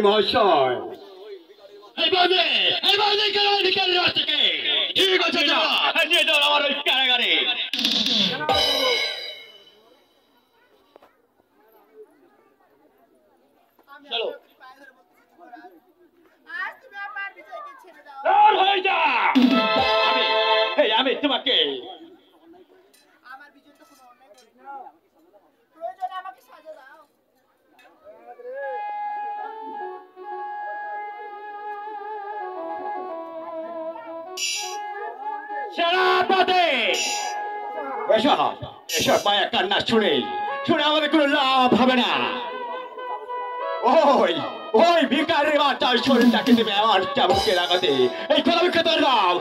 মহাশয় ঠিক আছে নিয়ে যাও আমার ওই কারাগারে। চলো আমি তোমাকে এসব মায়া কান্না শুনে আমাদের কোনো লাভ হবে না। ওই ওই ভিকারের মাথার শরীরটাকে দেবে আমার চাবুকে লাগাতে। এই কথা খেতে দাও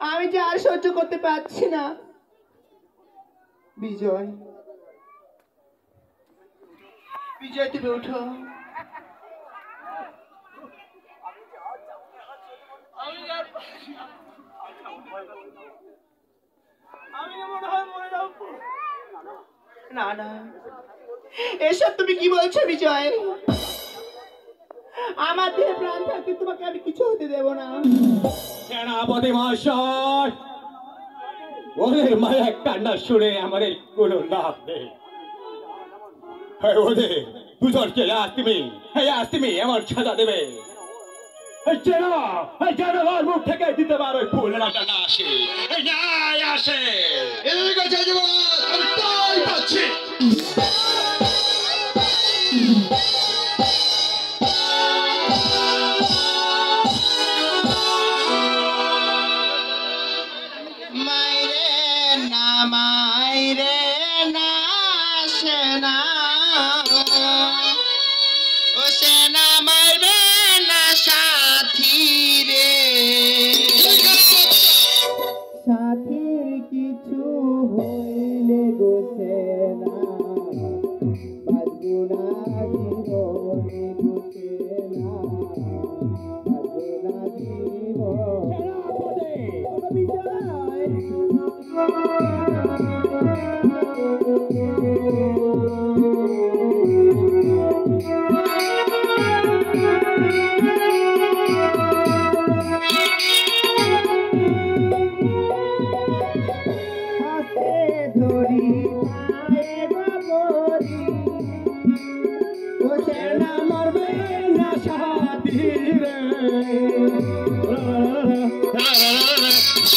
আমি যে আর সহ্য করতে পারছি না। বিজয় বিজয় তুমি উঠো। না না এসব তুমি কি বলছো বিজয়? আমার দেহে প্রাণ থাকতে তোমাকে আমি কিছু হতে দেব না। সেনাপতি মহাশয় ওদের মায়া কান্না শুনে আমাদের কোনো লাভ নেই। ওদের দুজনকে আজ তুমি এমন সাজা দেবে যেন ওর মুখ থেকে দিতে পারো ফুল না আসে আসে। আমি তাই পাচ্ছি। সাথীর কিছু হইলে গো সেনা বাজবো না জীবনে গো সেনা বাজবো না জীবনে।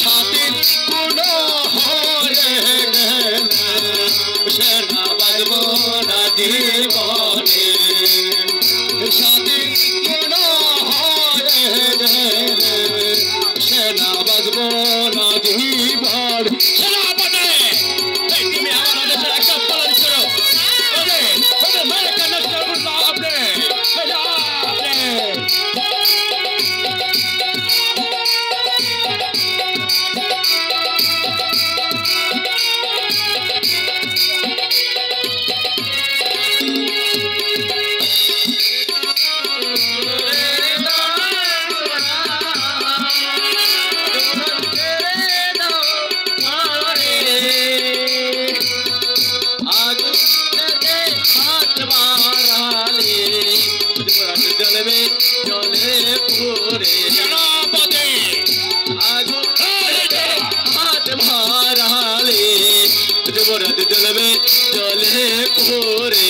সাথী কোনো হয়ে গেল অপরাধ জ্বলবে জলে পড়ে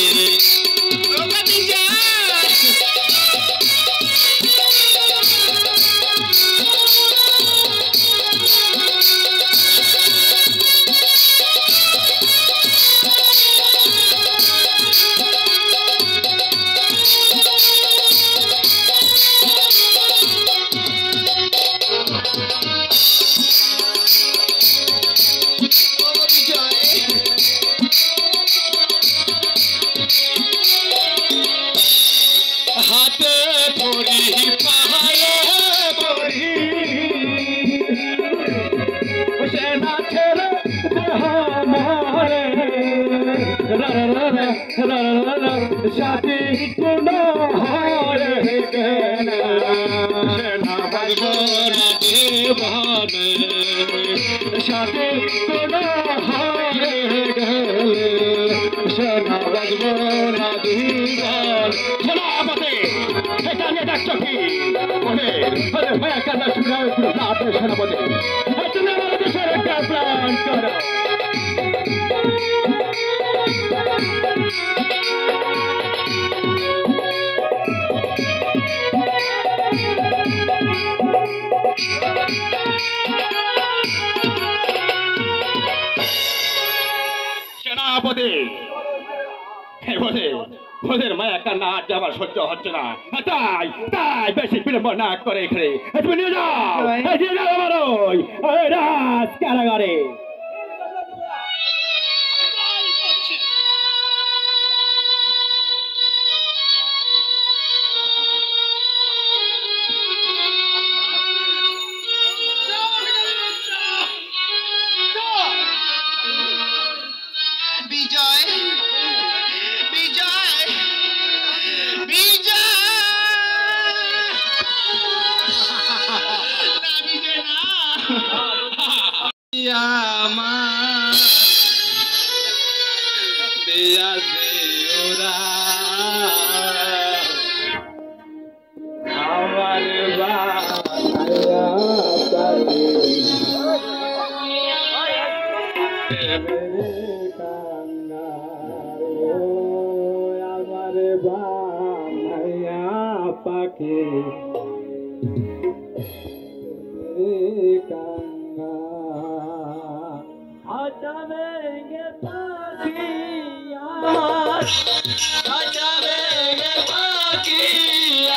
হাতে পড়ি পাহাড়ে পড়ি সেনা ছেড়ে সাথী কোন হরে সেনা বাজব না দেবানে সাথী কোন হরে গেলে সেনা বাজব না দিবান সেনাপতি এখানে ডাক্তার কি বলে আরে ভাই কাজা শুনে আপনি সেনাপতি তুমি আমার দেশের একটা প্ল্যান করো সেনাপতি ওদের মায়া কান্না আজ আমার সহ্য হচ্ছে না তাই তাই বেশি বিলম্ব না করে এখানে তুমি নিয়ে যাও আমার ওই রাজ কারাগারে বিজয় বিজয় বিজয় না বিজয় না আমার দেয়া ওরা আমার বানায়া পাখি কাঙ্গা আজাবেঙ্গে পাখি আজাবেঙ্গে পাখি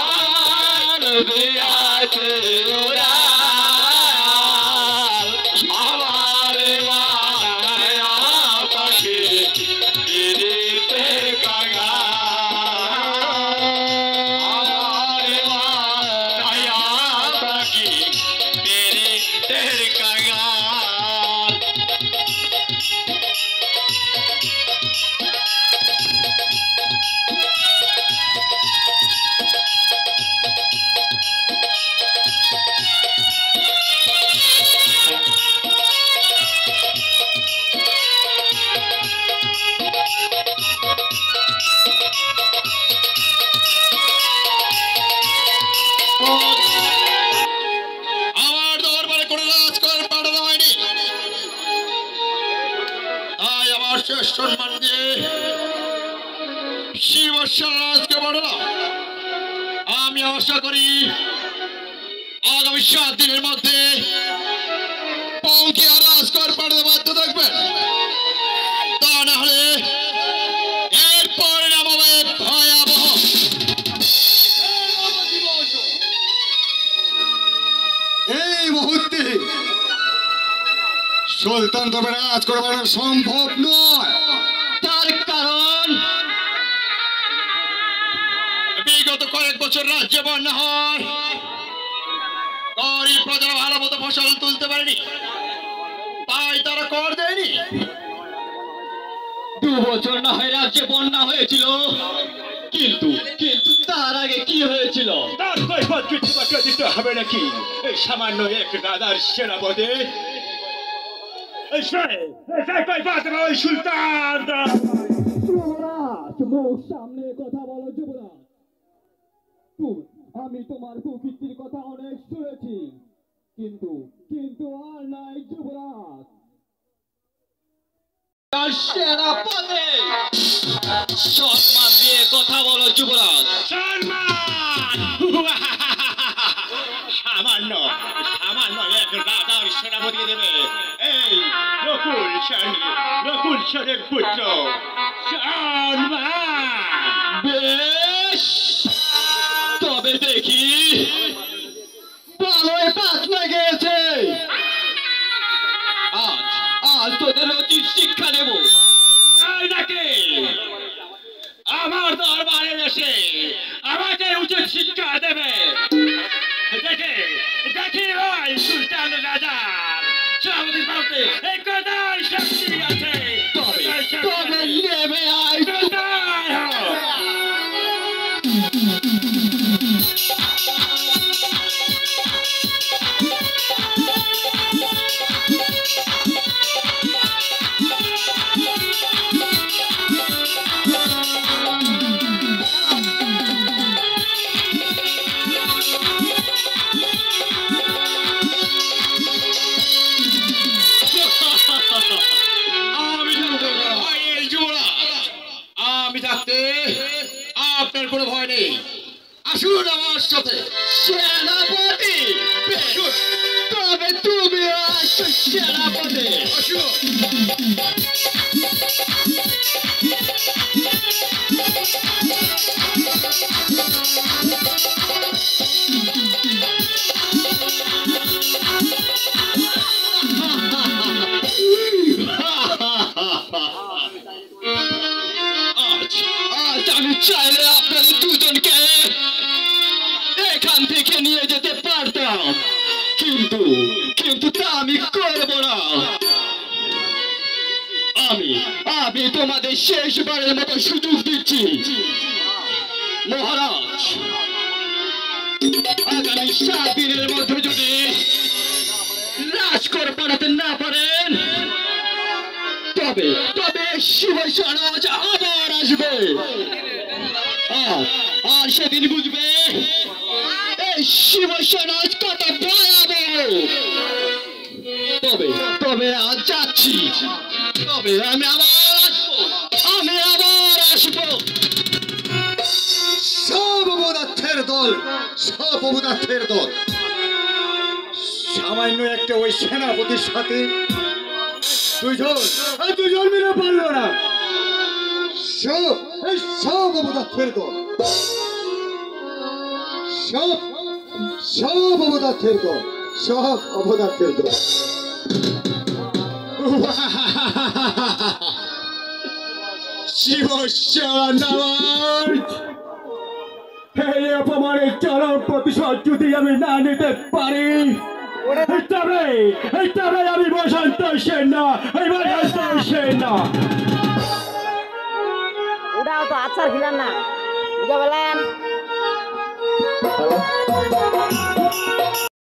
আর দিয়াছে ওরা আমার বানায়া পাখি দিতে কাঙ্গা আমার দরবারে কোনো রাজকর পাঠানো হয়নি তাই আমার শেষ সম্মান দিয়ে শিবরাজকে পাঠালাম আমি আশা করি আগামী 7 দিনের মধ্যে পৌঁছে রাজকর পাঠাতে বাধ্য থাকবেন তা না হলে এর পরিণাম হবে ভয়াবহ এই মুহূর্তে সুলতান তবে রাজ করবার সম্ভব নয় তার কারণ বিগত কয়েক বছর রাজ্যে বন্যা হয় গরিব প্রজারা ভালো মতো ফসল তুলতে পারেনি তাই তারা কর দেয়নি 2 বছর না হয় রাজ্যে বন্যা হয়েছিল কিন্তু কিন্তু তার আগে কি হয়েছিল তার কৈফত কিছু বাকি দিতে হবে নাকি এই সামান্য এক রাজার সেনাপতি ওই সুলতান মুখ সামনে কথা বলো যুবরাজ আমি তোমার কুকীর্তির কথা অনেক শুনেছি কিন্তু কিন্তু আর নাই যুবরাজ সেনাপতি সম্মান দিয়ে কথা বলো যুবরাজ সম্মান সামান্য সামান্য এক রাজার সেনাপতি দেবে এই নকুল সেনের পুত্র সম্মান বেশ তবে দেখি ভালোই পাত লেগেছে আজ আজ তোদের উচিত শিক্ষা দেব তাই নাকি আমার দরবারে এসে আমাকে উচিত শিক্ষা দেবে দেখে দেখি ওই সুলতান রাজার সেনাপতি বাড়িতে এই কথাই শক্তি আছে তবে নেবে আয় আমি থাকতে আপনার কোনো ভয় নেই আসুন আমার সাথে সেনাপতি তবে তুমি আসো সেনাপতি আসুন আজ আমি চাইলে আপনাদের দুজনকে এখান থেকে নিয়ে যেতে পারতাম কিন্তু কিন্তু তা আমি করব না আমি তোমাদের শেষবারের মতো সুযোগ দিচ্ছি মহারাজ আগামী 7 দিনের মধ্যে যদি রাজকোট পাঠাতে না পারেন তবে তবে শিবসেনাজ আবার আসবে আর সেদিন বুঝবে এই শিবসেনাজ কত ভয়াবহ তবে তবে আজ যাচ্ছি তবে আমি আবার আসবো সব অবদার্থের দল সামান্য একটা ওই সেনাপতির সাথে দুজন মিলে পারলো না সব অবদার্থের দল সব অবদার্থের দল এই অপমানের চরম প্রতিশোধ যদি আমি না নিতে পারি তবে আমি বসন্ত সেন না ওটাও তো আচার খিলান না বুঝা পেলেন